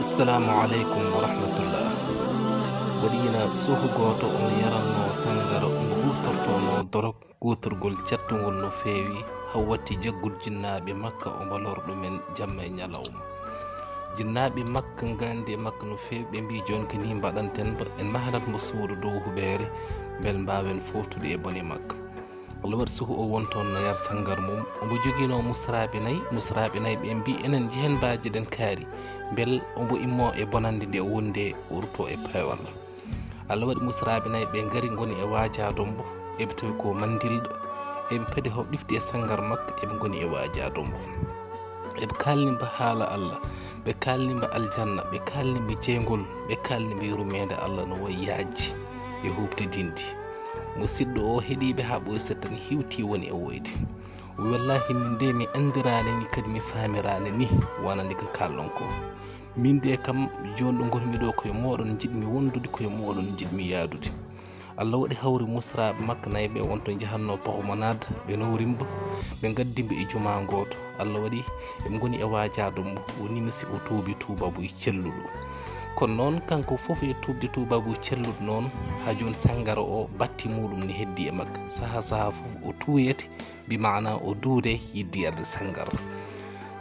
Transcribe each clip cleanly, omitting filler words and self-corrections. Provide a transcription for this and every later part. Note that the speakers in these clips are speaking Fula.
Assalamu alaikum wa rahmatullah. Wadina suhu goto on yaranno sangara mbo hutortono dorog gutorgol cettugol no feewi hawwati jaggul jinnaɓe makka o mbalorɗo men jamma e ñalawma. Jinnaɓe makka gandi makka no feewi ɓe mbi jon ko ni mbaɗanten ba en mahanat mo suudu dow huɓere bel mbawen foftude e bone makka. Allah waɗi suhu o wonton no yar sangar mum omo joguino musraɓe nayyi ɓe mbi enen jehen mbaji den kaari bel omo immo e bonande nde wonde urto e pewal. Allah waɗi musraɓe nayyi ɓe gari goni e wajadombo eɓe tawi ko mandilɗo eɓe paadi haw ɗifti e sangar makka eɓe goni e wajadombo eɓe kalnimba haala Allah ɓe kalnimba aljanna ɓe kalnimba jeygol ɓe kalnimba yurmede Allah no wayi yajji e hubde dindi. Musidɗo o heeɗiɓe ha ɓoy settan hiwti woni e woyde wallahi min de mi andirani ni kadi mi famirani ni wonande ko kallon ko min de kam joni ɗo gonmi ɗo koye moɗon jiɗmi wondude koye moɗon jiɗmi yaadude. Allah waɗi hawri musraɓe makka nayyi ɓe wonto jahanno pahumanade ɓe nawrimba ɓe gaddimɓe e juma goto. Allah waɗi ɓe goni e wajadombo o nimsi o tuubi tubabuy celluɗo kono noon kanko foof e tubde tubabuy celluɗo noon ha joni sangara o batti muɗum ne heddi e makka saaha foof o tuuyete bi mana o duude yidde yarde sangar.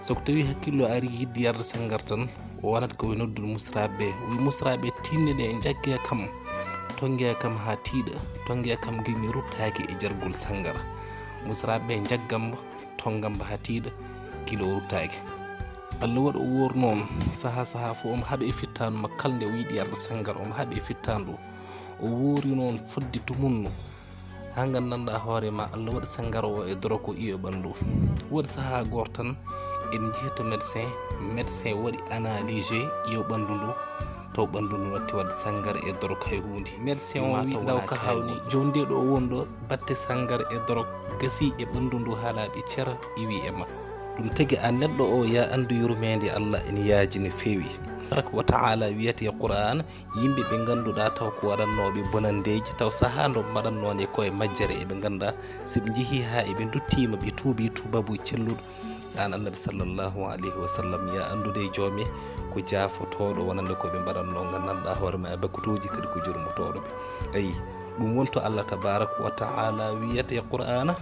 soko tawi hakkillo ari yidde yarde sangar tan o wonat koye noddude musraɓeɓe wi musraɓe tinneɗe e jagge kam tongue kam ha tiiɗa tongue kam gilmi ruttaki e jargol sangara. Musraɓeɓe jaggamba tongamba ha tiiɗa kilo ruttaki. Allah waɗi o wor noon saaha fof omo haaɓe e fittanu makko kala nde o yiiɗi yarde sangar omo haaɓe e fittanu o woori noon fodde tumunno ha gandanɗa hoorema Allah waɗi sangar o e doro ko iyo ɓandu. Waɗi saaha goto tan en jeehi to médecin waɗi analysé iyo ɓandu ndu taw ɓandu ndu watti wadde sangar e doro kay hunde. Médecin o wi daw ka hawni joni nde ɗo wonɗo batte sangar e doro gasi e ɓandu ndu ha laaɓi ceera iwi e makko. ɗum tagi a neɗɗo o ya andu yurmede Allah ene yaaji no feewi. Tabaraka wa ta'ala wiyete e Qur'an yimɓe ɓe ganduɗa taw ko waɗannoɓe bonandeji taw saaha ndo mbaɗannone e koye majjere eɓe ganda siɓe jeehi ha eɓe duttima ɓe tuubi tubabuy celluɗo an annabi sallllahu alayhi wa sallam ya andude e joome ko jaafotoɗo wonande koɓe mbaɗanno gandanɗa hoorema e bakkutoji kadi ko jurmotoɗoɓe. ayi ɗum wonto Allah tabaraka wa ta'ala wiyete e Qur'ana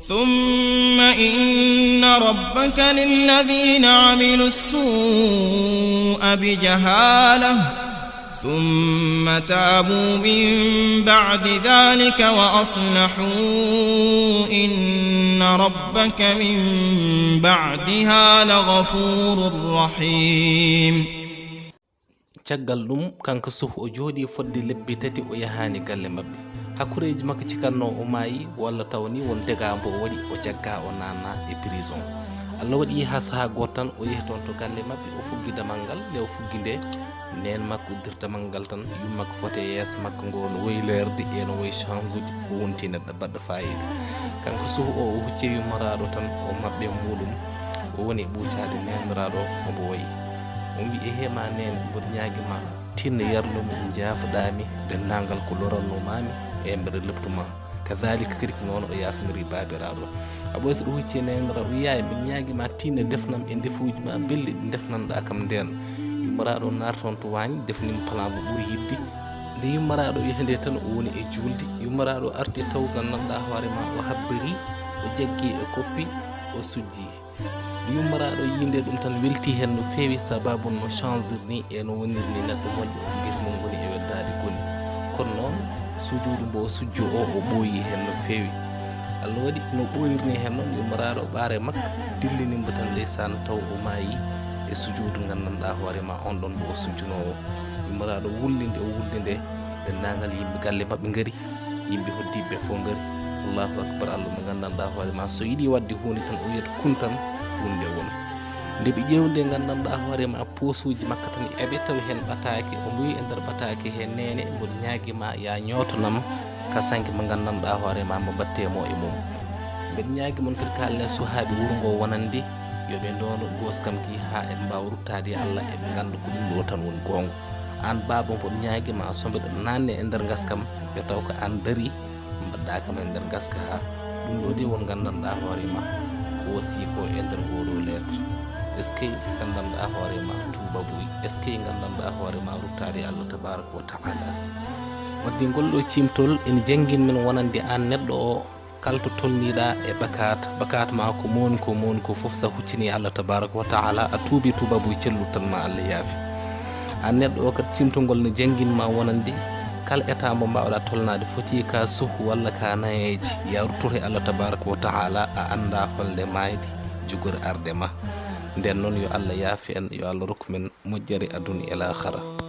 ثم إن ربك للذين عملوا السوء بجهالة ثم تابوا من بعد ذلك وأصلحوا إن ربك من بعدها لغفور رحيم. caggal ɗum kanko suhu o jooɗi fodde lebbi tati o yahani galle mabɓe hakkureji makko cikanno o maayi walla tawni won degambo o waɗi o jagga o nanna e prison. Allah waɗi ha saaha goto tan o yehi toon to galle mabɓe o fuggi damal ngal nde o fuggi nde nen makko uddir damal ngal tan yummakko fote yeeso makko ngo no woyi leerde eno woyi change ude o wonti neɗɗo baɗɗo fayida. kanko suhu o hucce yummaraɗo tan o mabɓe muɗum o woni e ɓuucade neniraɗo omo wayi o wi e hema nene mboɗo ñaguima tinno yarlumi jaafoɗami dennagal ko lorannomami e mbeɗa leptuma kadalika kadi ko noon o yafniri babiraɗo aɓoy so ɗo hucci nenira wiyaye mbiɗa ñaguima tinno defnam e ndefuji ma belɗi ɗi defnanɗa kam nden yummaraɗo naata toon to wañi defnima plan mo ɓuuri yidde nde yummaraɗo wiyande tan o woni e julde yummaraɗo arti taw gandanɗa hoorema o habbiri o jaggi e koppi o sujji yummaraɗo yinde ɗum tan welti hen no feewi sababu no changer ni e no wonirni neɗɗo moƴƴo guiri mum goni e weddade goni kono noon sujudu mbo o sujjo o ɓooyi hen no feewi. Allah waɗi no ɓooyirni hen noon yummaraɗo ɓaare makka dillinimbo tan ndeysan taw o maayi e sujudu gandanɗa hoorema on ɗon mbo o sujjunowo yummaraɗo wullinde o wullinde dendagal yimɓe galle mabɓe gaari yimɓe hoddiɓe fof gaari Allahu akbar. Allah mo gandanɗa hoorema so yiiɗi wadde hunde tan o wiyata kun tan hunde won nde ɓe ƴewde gandanɗa hoorema posuji makka tan eɓe tawi hen ɓataki o mboyi e nder ɓataki he nene mboɗo ñaguima ya ñotonam ka sanke mo gandanɗa hoorema mo battemo e mum. mbeɗa ñagui mon kadi kalne suhaɓe wuuro ngo wonande yoɓe ndono goskam ki ha eɓe mbawa ruttade Allah eɓe ganda ko ɗum ɗo tan woni gonga. an baba mboɗo ñaguima so mbeɗa nanne e nder gaskam yo taw ko an daari mbaɗɗa kam e nder gaska ha ɗum ɗo de won gandanɗa hoorema ko wasi ko e nder oɗo lettre est ce que gandanɗa hoorema tubabuy est ce que gandanɗa hoore ma ruttade Allah tabaraka wa taala. waddi ngol ɗo cimtol ene jangguin men wonande an neɗɗo o kalto tolniɗa e bakat ma ko moni ko foof sa huccini Allah tabaraka wa taala a tuubi tubabuy cellu tan ma Allah yaafi. an neɗɗo o kadi cimtolngol ne jangguinma wonande kala état mo mbawɗa tolnade foti ka suhu walla ka nayeji ya ruttoto Allah tabaraka wa taala a anda holde mayde jogori arde ma. nden noon yo Allah yaafi en, yo Allah rokku men moƴƴere aduna e l'aakhara.